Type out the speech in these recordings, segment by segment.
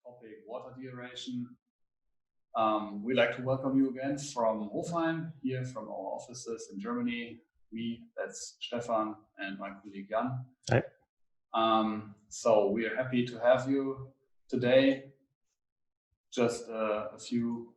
topic water deaeration. We'd like to welcome you again from Hofheim, here from our offices in Germany. Me, that's Stefan, and my colleague Jan. Hi. So we are happy to have you today. Just a few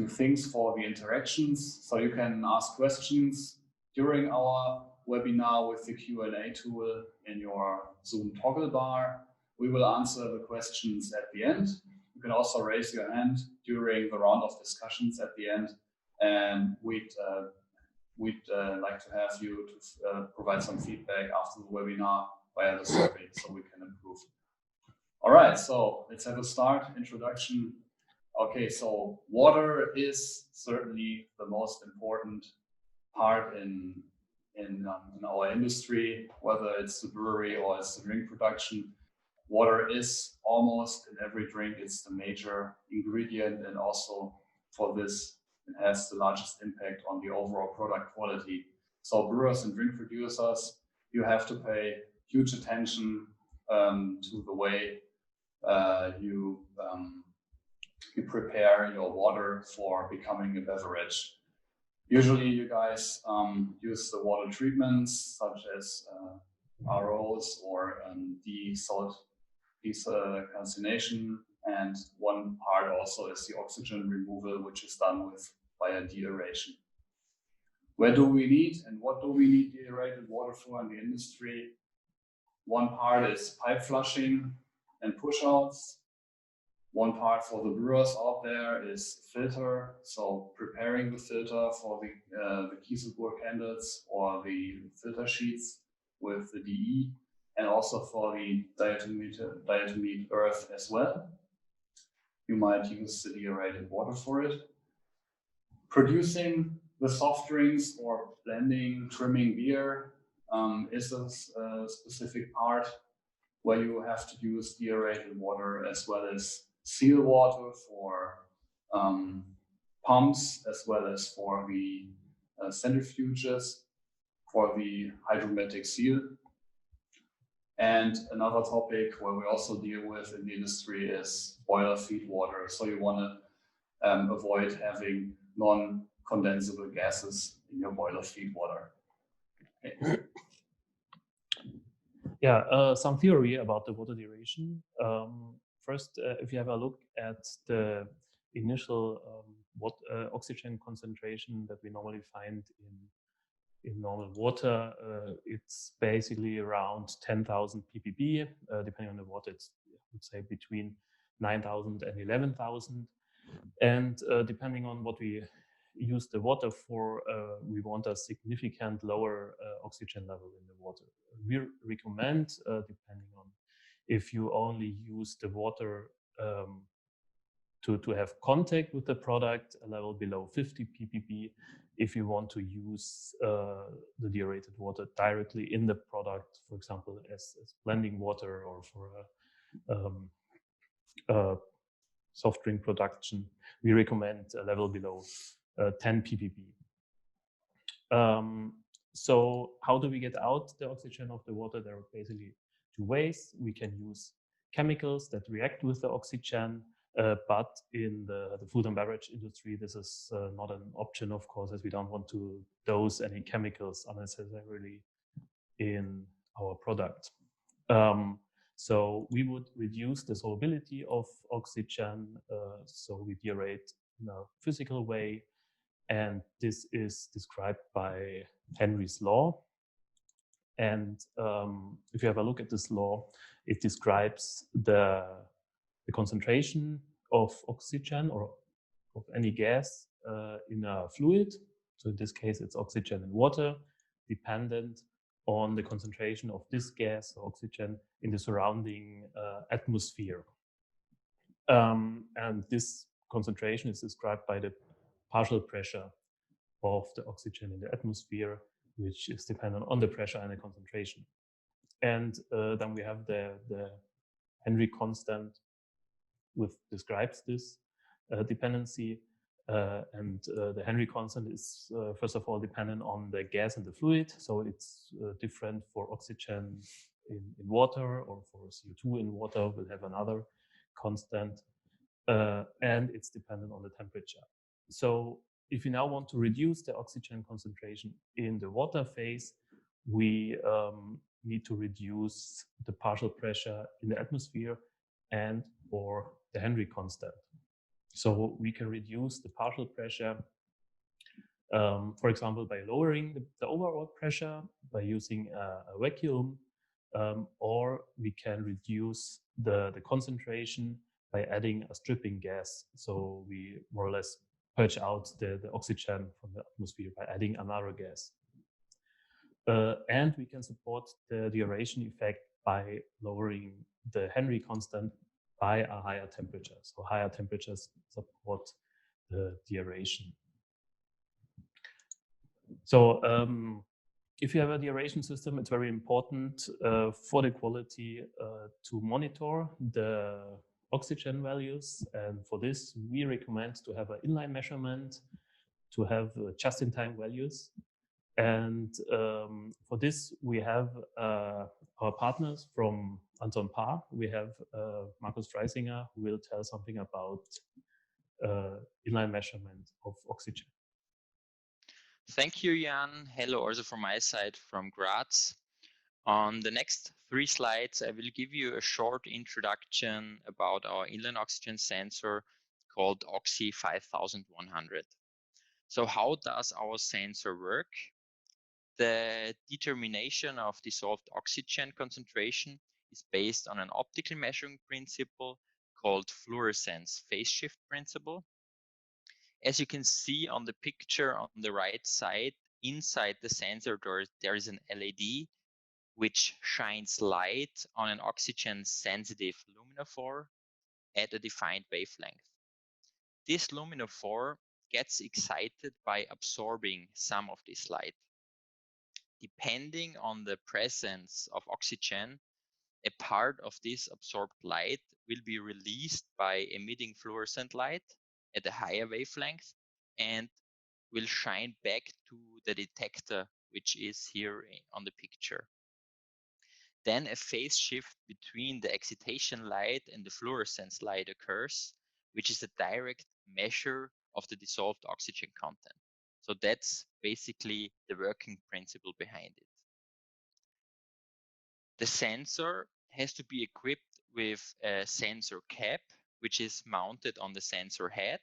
things for the interactions. So you can ask questions during our webinar with the Q&A tool in your Zoom toggle bar. We will answer the questions at the end. You can also raise your hand during the round of discussions at the end, and we'd like to have you to provide some feedback after the webinar via the survey so we can improve. All right, so let's have a start. Introduction. Okay, so water is certainly the most important part in our industry, whether it's the brewery or it's the drink production. Water is almost in every drink. It's the major ingredient, and also for this, it has the largest impact on the overall product quality. So brewers and drink producers, you have to pay huge attention to the way you prepare your water for becoming a beverage. Usually you guys use the water treatments such as ROs or decalcination, and one part also is the oxygen removal, which is done via deaeration. Where do we need and what do we need deaerated water for in the industry? One part is pipe flushing and push-outs. One part for the brewers out there is filter, so preparing the filter for the Kieselguhr candles or the filter sheets with the DE, and also for the diatomite earth as well. You might use the deaerated water for it. Producing the soft drinks or blending, trimming beer is a specific part where you have to use deaerated water, as well as seal water for pumps, as well as for the centrifuges for the hydromatic seal. And another topic where we also deal with in the industry is boiler feed water. So you want to avoid having non-condensable gases in your boiler feed water. Okay. Yeah, some theory about the water deaeration. First, if you have a look at the initial oxygen concentration that we normally find in normal water, it's basically around 10,000 ppb. Depending on the water, it's, I would say, between 9,000 and 11,000. And depending on what we use the water for, we want a significant lower oxygen level in the water. We recommend, depending on if you only use the water to have contact with the product, a level below 50 ppb. If you want to use the deaerated water directly in the product, for example, as blending water or for soft drink production, we recommend a level below 10 ppb. So how do we get out the oxygen of the water? There are basically two ways. We can use chemicals that react with the oxygen, but in the food and beverage industry, this is not an option, of course, as we don't want to dose any chemicals unnecessarily in our product. So we would reduce the solubility of oxygen, so we deaerate in a physical way, and this is described by Henry's law. And if you have a look at this law, it describes the concentration of oxygen or of any gas in a fluid. So in this case, it's oxygen and water, dependent on the concentration of this gas, or oxygen, in the surrounding atmosphere. And this concentration is described by the partial pressure of the oxygen in the atmosphere, which is dependent on the pressure and the concentration. And then we have the Henry constant, which describes this dependency. And the Henry constant is, first of all, dependent on the gas and the fluid. So it's different for oxygen in water, or for CO2 in water will have another constant, and it's dependent on the temperature. So if you now want to reduce the oxygen concentration in the water phase, we need to reduce the partial pressure in the atmosphere and or the Henry constant. So we can reduce the partial pressure, for example, by lowering the overall pressure by using a vacuum, or we can reduce the concentration by adding a stripping gas. So we more or less purge out the oxygen from the atmosphere by adding another gas. And we can support the deaeration effect by lowering the Henry constant by a higher temperature. So higher temperatures support the deaeration. So if you have a deaeration system, it's very important for the quality to monitor the oxygen values. And for this, we recommend to have an inline measurement, to have just-in-time values. And for this, we have our partners from unserer. We have Markus Freisinger, who will tell something about inline measurement of oxygen. Thank you, Jan. Hello also from my side from Graz. On the next 3 slides, I will give you a short introduction about our inline oxygen sensor called Oxy 5100. So how does our sensor work? The determination of dissolved oxygen concentration is based on an optical measuring principle called fluorescence phase shift principle. As you can see on the picture on the right side, inside the sensor there is an LED which shines light on an oxygen-sensitive luminophore at a defined wavelength. This luminophore gets excited by absorbing some of this light. Depending on the presence of oxygen, a part of this absorbed light will be released by emitting fluorescent light at a higher wavelength and will shine back to the detector, which is here on the picture. Then a phase shift between the excitation light and the fluorescence light occurs, which is a direct measure of the dissolved oxygen content. So that's basically the working principle behind it. The sensor has to be equipped with a sensor cap, which is mounted on the sensor head.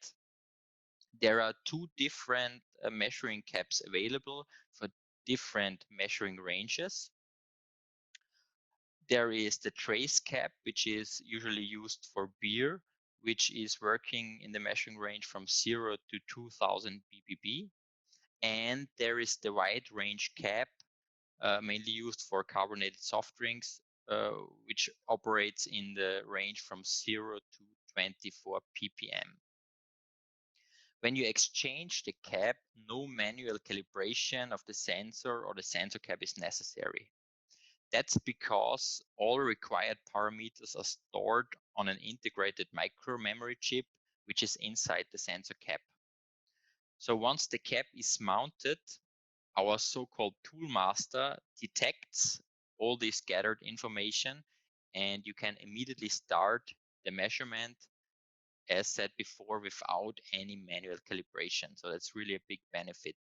There are 2 different measuring caps available for different measuring ranges. There is the trace cap, which is usually used for beer, which is working in the measuring range from 0 to 2000 ppb. And there is the wide range cap, mainly used for carbonated soft drinks, which operates in the range from 0 to 24 ppm. When you exchange the cap, no manual calibration of the sensor or the sensor cap is necessary. That's because all required parameters are stored on an integrated micro memory chip, which is inside the sensor cap. So once the cap is mounted, our so-called toolmaster detects all this gathered information, and you can immediately start the measurement, as said before, without any manual calibration. So that's really a big benefit.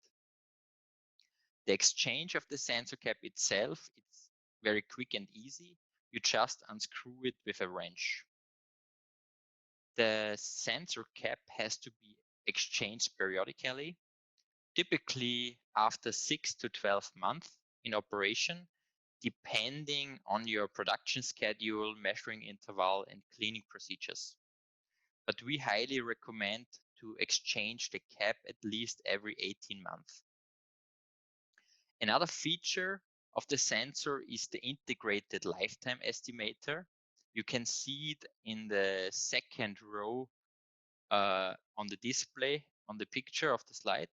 The exchange of the sensor cap itself, it's very quick and easy. You just unscrew it with a wrench. The sensor cap has to be exchanged periodically, typically after 6 to 12 months in operation, depending on your production schedule, measuring interval, and cleaning procedures. But we highly recommend to exchange the cap at least every 18 months. Another feature of the sensor is the integrated lifetime estimator. You can see it in the second row on the display on the picture of the slide.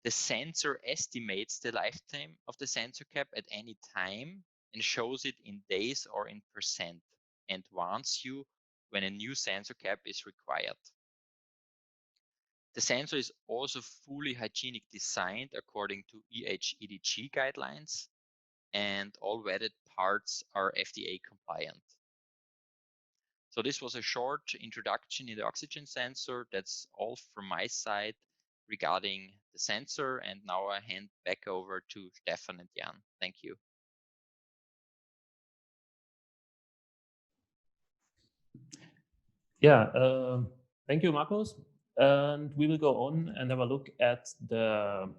The sensor estimates the lifetime of the sensor cap at any time and shows it in days or in percent, and warns you when a new sensor cap is required. The sensor is also fully hygienic designed according to EHEDG guidelines. and all wetted parts are FDA compliant. So this was a short introduction in the oxygen sensor. That's all from my side regarding the sensor. And now I hand back over to Stefan and Jan. Thank you. Yeah, thank you, Markus. And we will go on and have a look at the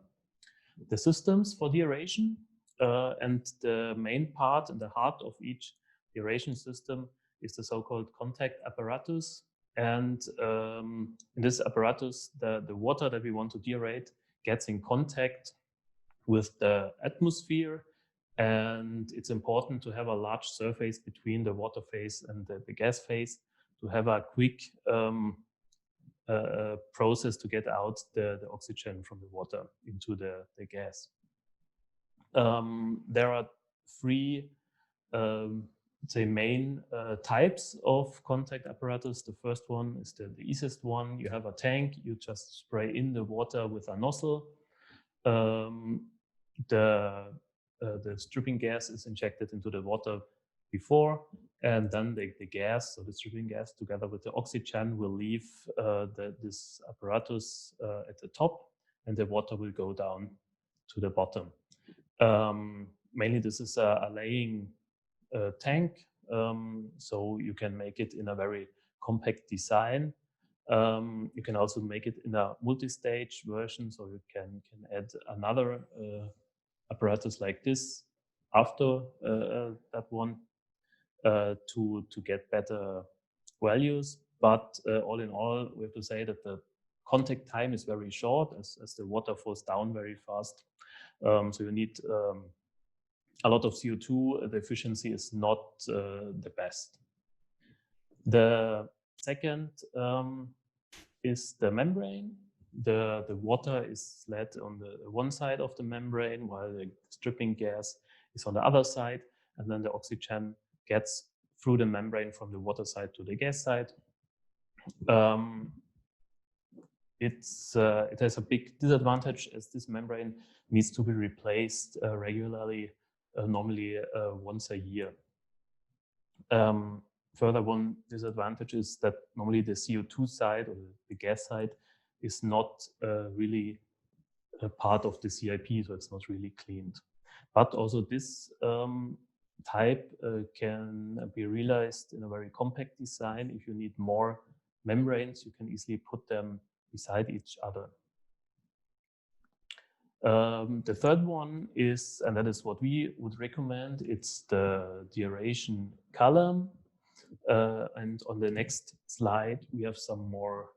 systems for deaeration. And the main part and the heart of each deaeration system is the so-called contact apparatus. And in this apparatus, the water that we want to deaerate gets in contact with the atmosphere. And it's important to have a large surface between the water phase and the gas phase to have a quick process to get out the oxygen from the water into the gas. There are three say main types of contact apparatus. The first one is the easiest one. You have a tank, you just spray in the water with a nozzle. The stripping gas is injected into the water before, and then the gas, so the stripping gas together with the oxygen will leave this apparatus at the top, and the water will go down to the bottom. Mainly this is a laying tank, so you can make it in a very compact design. You can also make it in a multi-stage version, so you can add another apparatus like this after that one to get better values. But all in all, we have to say that the contact time is very short as the water falls down very fast. So you need a lot of CO2. The efficiency is not the best. The second is the membrane. The water is led on the one side of the membrane, while the stripping gas is on the other side, and then the oxygen gets through the membrane from the water side to the gas side. It has a big disadvantage, as this membrane needs to be replaced regularly, normally once a year. Further, one disadvantage is that normally the CO2 side or the gas side is not really a part of the CIP, so it's not really cleaned. But also this type can be realized in a very compact design. If you need more membranes, you can easily put them beside each other. The third one is, and that is what we would recommend, it's the deaeration column. And on the next slide, we have some more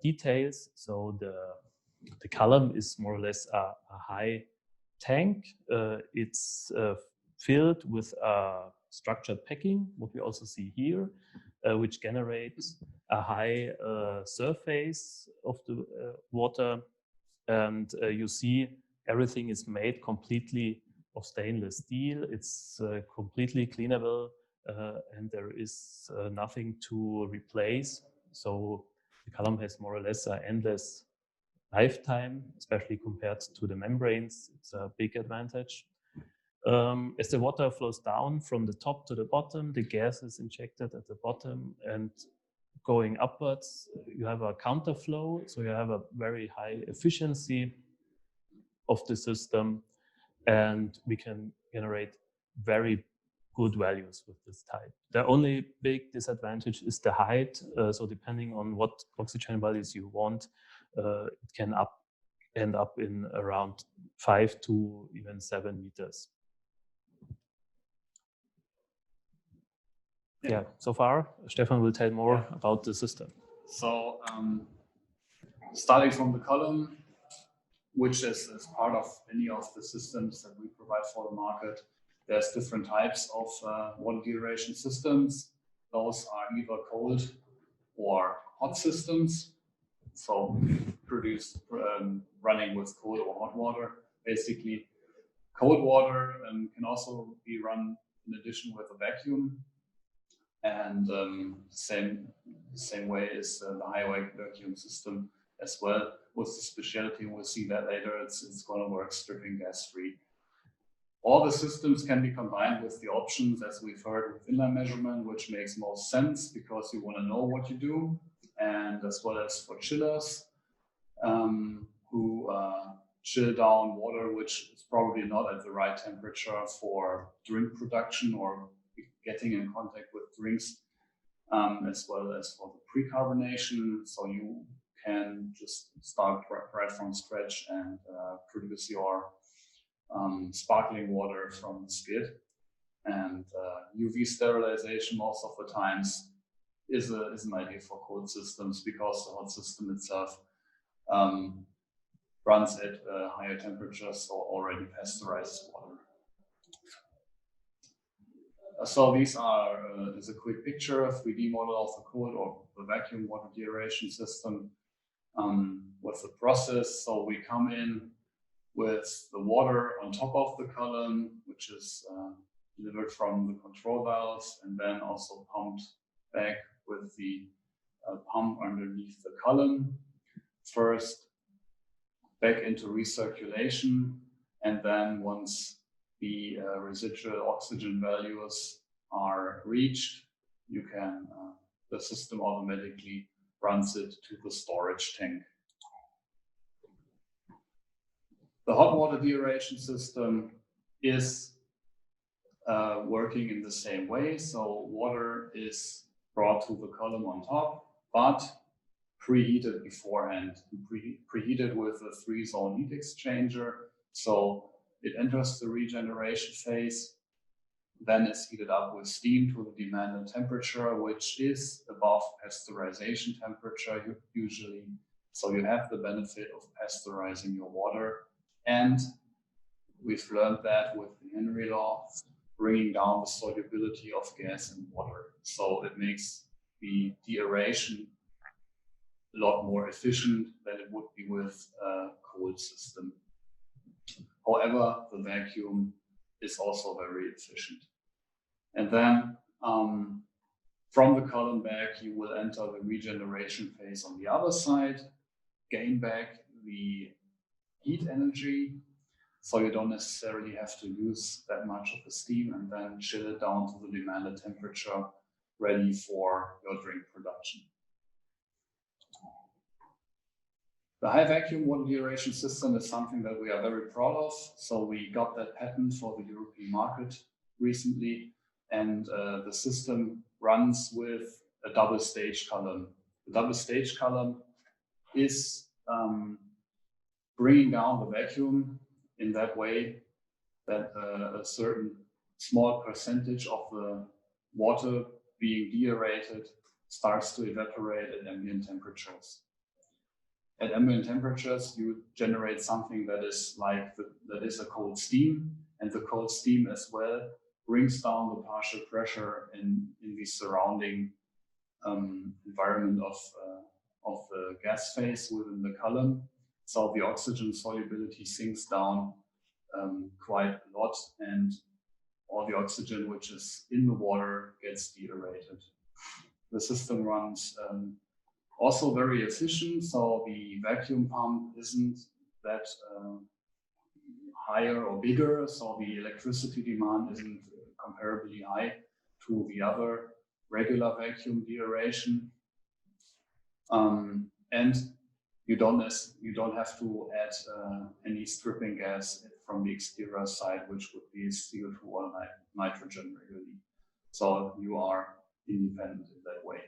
details. So the column is more or less a high tank. It's filled with a structured packing, what we also see here, which generates a high surface of the water. And you see everything is made completely of stainless steel. It's completely cleanable, and there is nothing to replace. So the column has more or less an endless lifetime, especially compared to the membranes. It's a big advantage. As the water flows down from the top to the bottom, the gas is injected at the bottom, and going upwards, you have a counterflow, so you have a very high efficiency of the system, and we can generate very good values with this type. The only big disadvantage is the height. So depending on what oxygen values you want, it can end up in around 5 to even 7 meters. Yeah, so far, Stefan will tell more about the system. So starting from the column, which is part of any of the systems that we provide for the market, there's different types of water deaeration systems. Those are either cold or hot systems. So produced running with cold or hot water. Basically, cold water can also be run in addition with a vacuum. And same way is the highway vacuum system as well. With the specialty, we'll see that later. It's going to work stripping gas free. All the systems can be combined with the options, as we've heard, with inline measurement, which makes most sense because you want to know what you do, and as well as for chillers who chill down water which is probably not at the right temperature for drink production or getting in contact with drinks, as well as for the pre-carbonation. So you can just start right from scratch and produce your sparkling water from the skid. And UV sterilization most of the times is an idea for cold systems, because the hot system itself runs at higher temperatures, so already pasteurized water. So these are is a quick picture, a 3D model of the cold or the vacuum water deaeration system with the process. So we come in with the water on top of the column, which is delivered from the control valves, and then also pumped back with the pump underneath the column. First back into recirculation, and then once the residual oxygen values are reached, you can the system automatically runs it to the storage tank. The hot water deaeration system is working in the same way. So water is brought to the column on top, but preheated beforehand, preheated with a 3-zone heat exchanger. So it enters the regeneration phase, then is heated up with steam to the demanded temperature, which is above pasteurization temperature usually. So you have the benefit of pasteurizing your water. And we've learned that with the Henry law, bringing down the solubility of gas in water. So it makes the deaeration a lot more efficient than it would be with a cold system. However, the vacuum is also very efficient. And then from the column back, you will enter the regeneration phase on the other side, gain back the heat energy, so you don't necessarily have to use that much of the steam, and then chill it down to the demanded temperature, ready for your drink production. The high vacuum water deaeration system is something that we are very proud of. So we got that patent for the European market recently, and the system runs with a double stage column. The double stage column is bringing down the vacuum in that way that a certain small percentage of the water being deaerated starts to evaporate at ambient temperatures. At ambient temperatures, you generate something that is like that is a cold steam, and the cold steam as well brings down the partial pressure in the surrounding environment of the gas phase within the column. So the oxygen solubility sinks down quite a lot, and all the oxygen which is in the water gets deaerated. The system runs also very efficient, so the vacuum pump isn't that higher or bigger, so the electricity demand isn't comparably high to the other regular vacuum deaeration. And you don't have to add any stripping gas from the exterior side, which would be CO2 or nitrogen regularly. So you are independent in that way.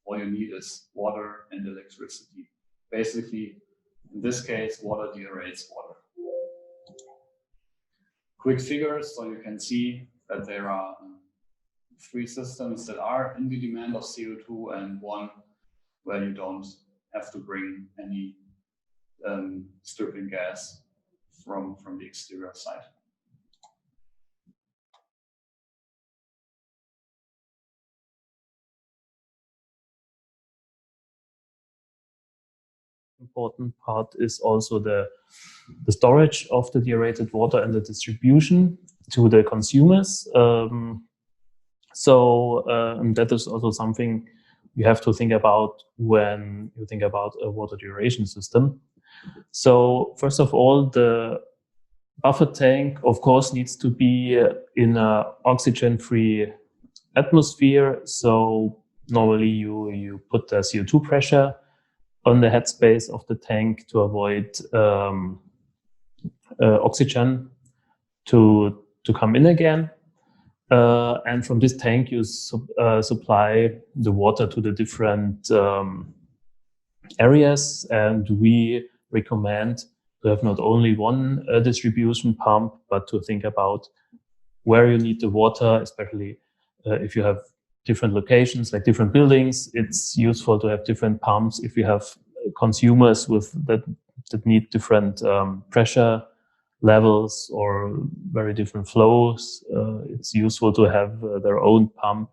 All you need is water and electricity. Basically, in this case, water deaerates water. Quick figures, so you can see that there are 3 systems that are in the demand of CO2 and 1 where you don't have to bring any stripping gas from the exterior side. Important part is also the storage of the deaerated water and the distribution to the consumers. That is also something you have to think about when you think about a water deaeration system. So first of all, the buffer tank, of course, needs to be in an oxygen-free atmosphere. So normally you put the CO2 pressure on the headspace of the tank to avoid oxygen to come in again. And from this tank, you supply the water to the different areas. And we recommend to have not only one distribution pump, but to think about where you need the water, especially if you have different locations, like different buildings. It's useful to have different pumps. If you have consumers that need different pressure levels or very different flows, it's useful to have their own pump.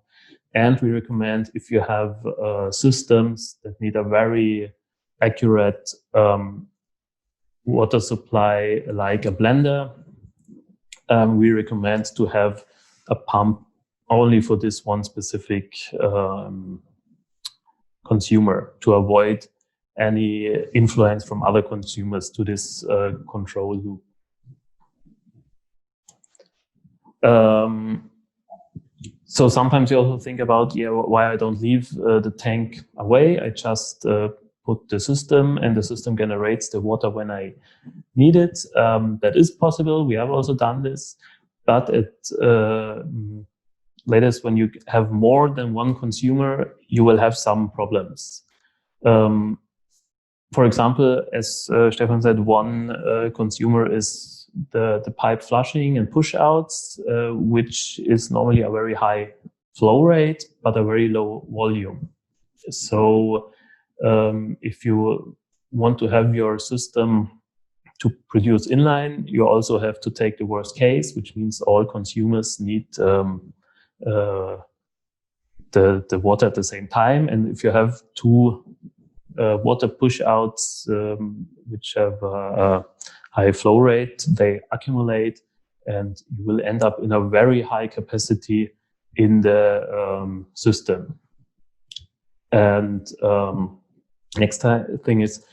And we recommend, if you have systems that need a very accurate water supply, like a blender, we recommend to have a pump only for this one specific consumer, to avoid any influence from other consumers to this control loop. So sometimes you also think about, why I don't leave the tank away. I just put the system, and the system generates the water when I need it. That is possible. We have also done this, but at latest, when you have more than one consumer, you will have some problems. For example, as Stefan said, one consumer is the pipe flushing and push outs, which is normally a very high flow rate, but a very low volume. So if you want to have your system to produce inline, you also have to take the worst case, which means all consumers need the water at the same time. And if you have two water push outs which have a high flow rate, they accumulate, and you will end up in a very high capacity in the system. And next thing is,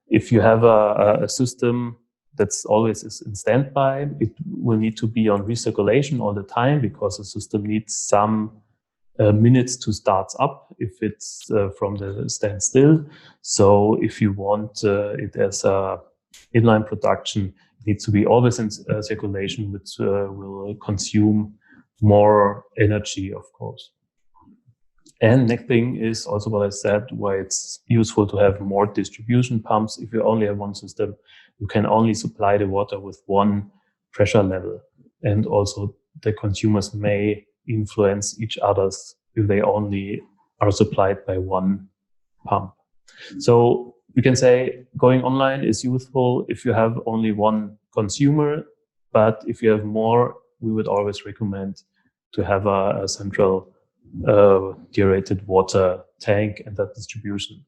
if you have a system that's always is in standby, it will need to be on recirculation all the time, because the system needs some minutes to start up if it's from the standstill. So if you want it as a inline production, it needs to be always in circulation, which will consume more energy, of course. And next thing is also what I said, why it's useful to have more distribution pumps. If you only have one system, you can only supply the water with one pressure level. And also the consumers may influence each other's if they only are supplied by one pump. So we can say going online is useful if you have only one consumer, but if you have more, we would always recommend to have a central deaerated water tank and that distribution.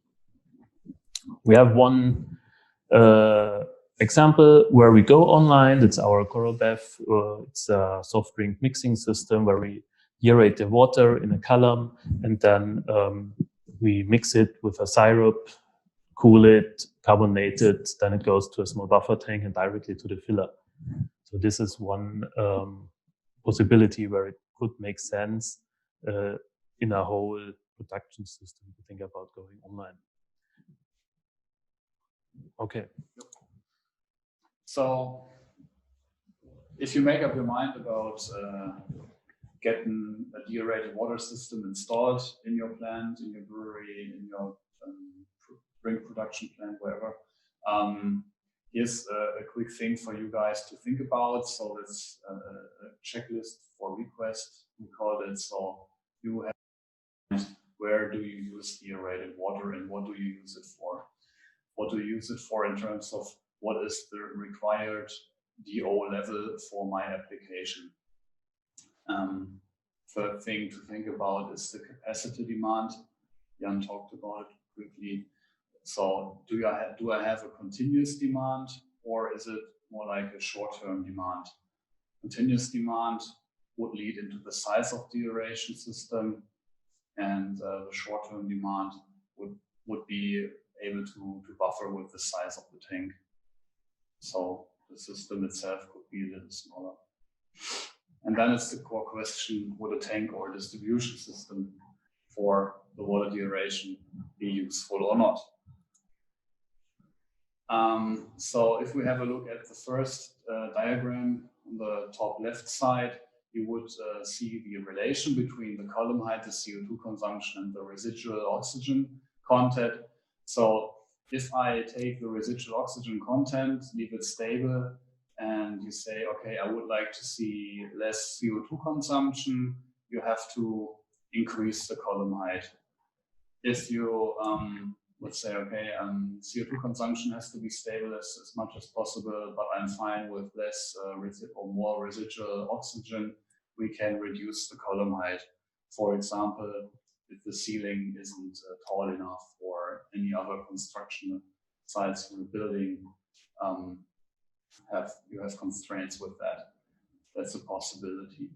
We have one example where we go online. That's our CoroBev. It's a soft drink mixing system where we deaerate the water in a column, and then we mix it with a syrup, cool it, carbonate it, then it goes to a small buffer tank and directly to the filler. So this is one possibility where it could make sense in a whole production system to think about going online. Okay. So if you make up your mind about getting a deaerated water system installed in your plant, in your brewery, in your drink production plant, wherever, here's a quick thing for you guys to think about. So it's a checklist for request, we call it. So you have, where do you use deaerated water and what do you use it for? What do you use it for in terms of what is the required DO level for my application? Third thing to think about is the capacity demand. Jan talked about it quickly. So do I have a continuous demand, or is it more like a short-term demand? Continuous demand would lead into the size of the aeration system, and the short-term demand would be able to buffer with the size of the tank. So the system itself could be a little smaller. And then it's the core question, would a tank or a distribution system for the water deaeration be useful or not? So if we have a look at the first diagram on the top left side, you would see the relation between the column height, the CO2 consumption, and the residual oxygen content. So if I take the residual oxygen content, leave it stable, and you say, okay, I would like to see less CO2 consumption, you have to increase the column height. If you would say, okay, CO2 consumption has to be stable as much as possible, but I'm fine with less or more residual oxygen, we can reduce the column height. For example, if the ceiling isn't tall enough or any other construction sites in the building, you have constraints with that. That's a possibility.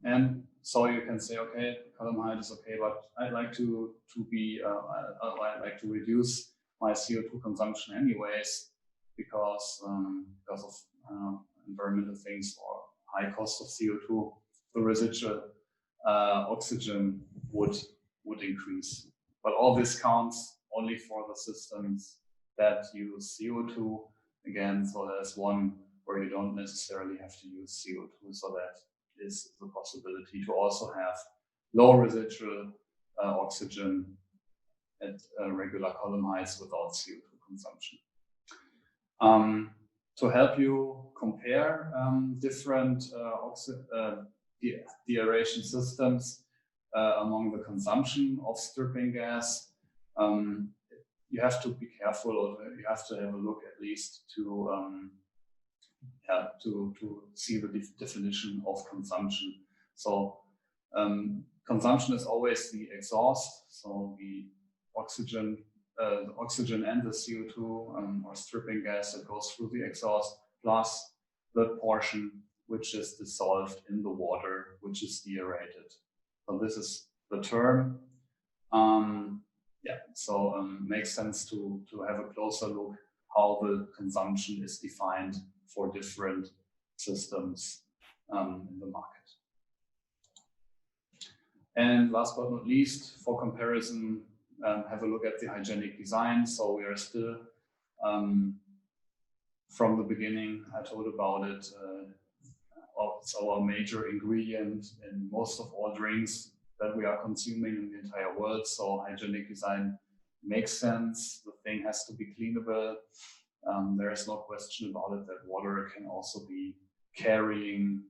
And so you can say, okay, column height is okay, but I'd like to I'd like to reduce my CO2 consumption anyways because of environmental things or high cost of CO2. The residual oxygen would increase. But all this counts only for the systems that use CO2. Again, so there's one where you don't necessarily have to use CO2, so that is the possibility to also have low residual oxygen at regular column heights without CO2 consumption. To help you compare different deaeration systems among the consumption of stripping gas, you have to be careful, or you have to have a look at least to see the definition of consumption. So consumption is always the exhaust, so the oxygen and the CO2 or stripping gas that goes through the exhaust, plus the portion which is dissolved in the water, which is deaerated. So this is the term. Makes sense to have a closer look how the consumption is defined for different systems in the market. And last but not least, for comparison, have a look at the hygienic design. So we are still, from the beginning, I told about it, it's our major ingredient in most of all drinks that we are consuming in the entire world. So hygienic design makes sense. The thing has to be cleanable. There is no question about it that water can also be carrying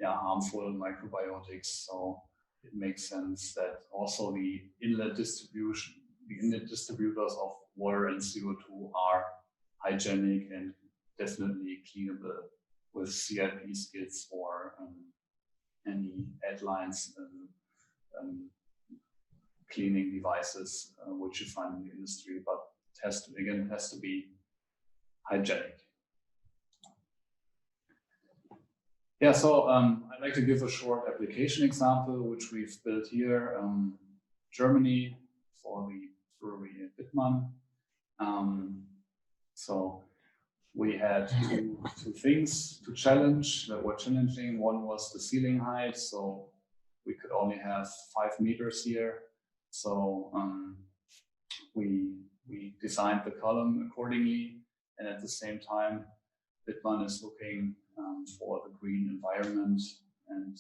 harmful microbiotics. So it makes sense that also the inlet distributors of water and CO2 are hygienic and definitely cleanable with CIP skids or any headlines and cleaning devices which you find in the industry, but it has to be hygienic. Yeah, so I'd like to give a short application example which we've built here, Germany, for the brewery in Wittmann. So we had two things to challenge that were challenging. One was the ceiling height, so we could only have 5 meters here. So we designed the column accordingly, and at the same time, Wittmann is looking for the green environment and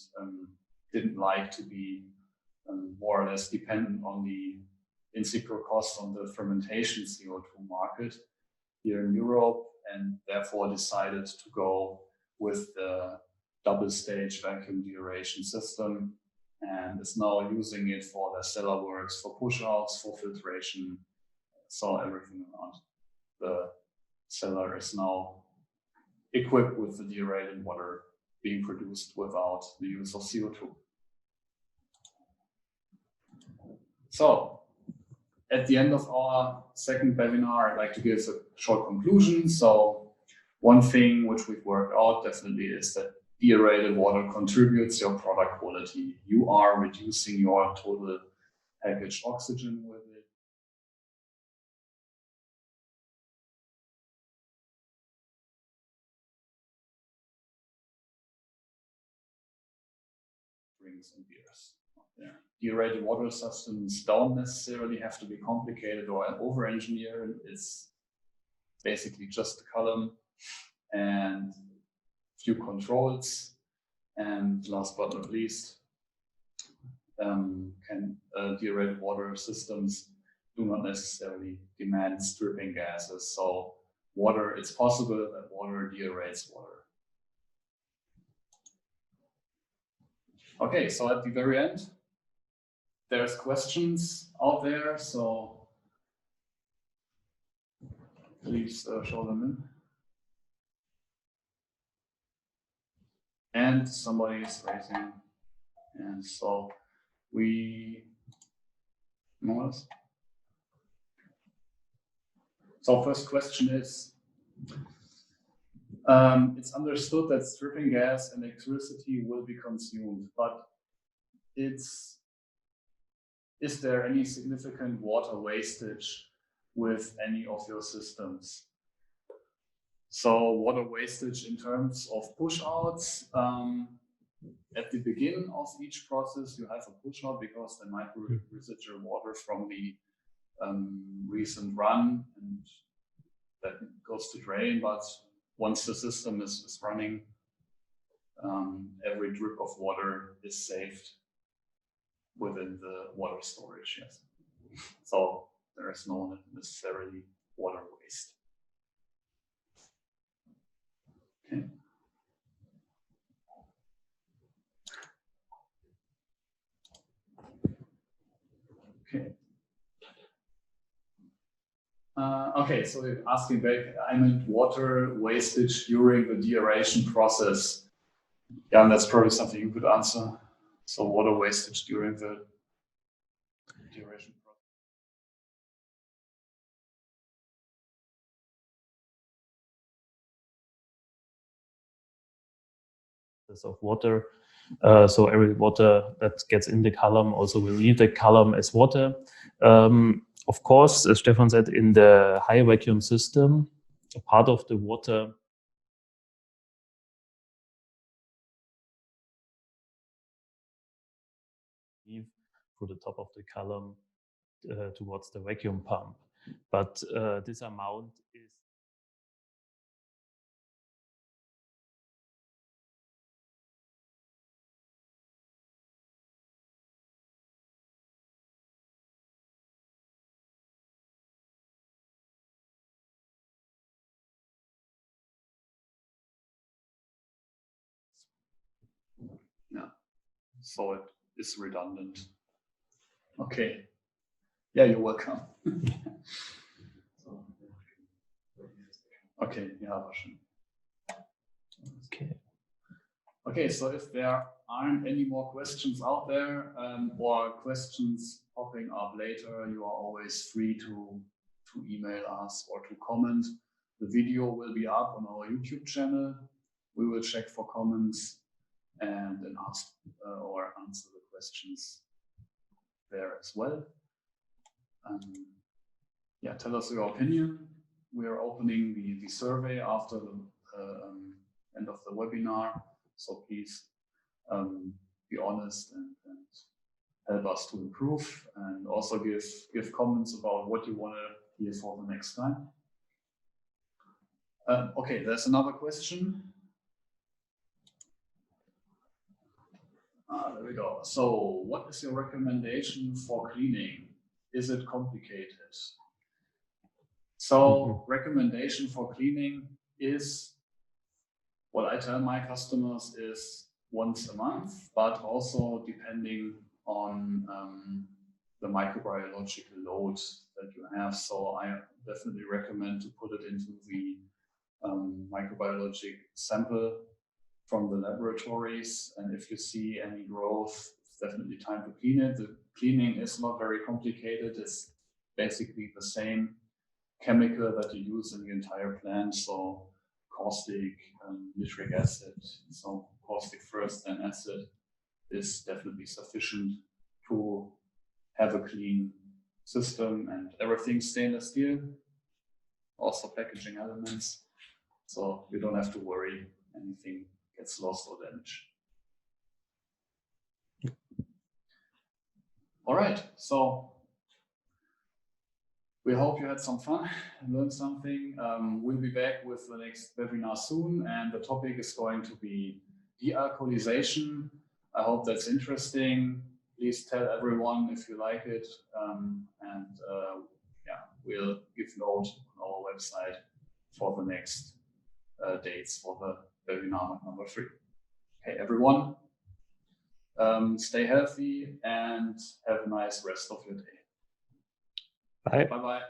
didn't like to be more or less dependent on the incipiral cost on the fermentation CO2 market here in Europe, and therefore decided to go with the double-stage vacuum deaeration system, and is now using it for the cellar works, for push-outs, for filtration, so everything around the cellar is now equipped with the deaerated water being produced without the use of CO2. So, at the end of our second webinar, I'd like to give a short conclusion. So, one thing which we've worked out definitely is that deaerated water contributes your product quality. You are reducing your total packaged oxygen with drinks and beers. Yeah. Deaerated water systems don't necessarily have to be complicated or over-engineered. It's basically just a column and few controls. And last but not least, deaerated water systems do not necessarily demand stripping gases. So water, it's possible that water deaerates water. Okay, so at the very end, there's questions out there, so please show them in. And somebody is raising, and so we, more. So first question is, it's understood that stripping gas and electricity will be consumed, but is there any significant water wastage with any of your systems? So water wastage in terms of push-outs. At the beginning of each process, you have a push-out because there might be residual water from the recent run, and that goes to drain. But once the system is running, every drip of water is saved within the water storage. Yes. So there is no necessarily water waste. Okay. Okay. Okay, so you're asking back, I meant water wastage during the deaeration process. Yeah, and that's probably something you could answer. So water wastage during the deaeration process of water. So every water that gets in the column also will leave the column as water. Of course, as Stefan said, in the high vacuum system, a part of the water leave through the top of the column towards the vacuum pump. But this amount is so it is redundant. Okay. Yeah, you're welcome. Okay, yeah, okay. Okay, so if there aren't any more questions out there, or questions popping up later, you are always free to email us or to comment. The video will be up on our YouTube channel. We will check for comments and then ask or answer the questions there as well. Yeah, tell us your opinion. We are opening the survey after the end of the webinar, so please be honest and help us to improve, and also give comments about what you want to hear for the next time. Okay, there's another question. There we go. So, what is your recommendation for cleaning? Is it complicated? So, recommendation for cleaning is, what I tell my customers is once a month, but also depending on the microbiological load that you have. So I definitely recommend to put it into the microbiologic sample from the laboratories. And if you see any growth, it's definitely time to clean it. The cleaning is not very complicated. It's basically the same chemical that you use in the entire plant. So caustic, nitric acid, so caustic first, then acid is definitely sufficient to have a clean system, and everything stainless steel, also packaging elements. So you don't have to worry anything gets lost or damaged. All right, so we hope you had some fun and learned something. We'll be back with the next webinar soon, and the topic is going to be dealcoholization. I hope that's interesting. Please tell everyone if you like it, yeah, we'll give note on our website for the next dates for the webinar number 3. Okay, everyone, stay healthy and have a nice rest of your day. Bye. Bye-bye.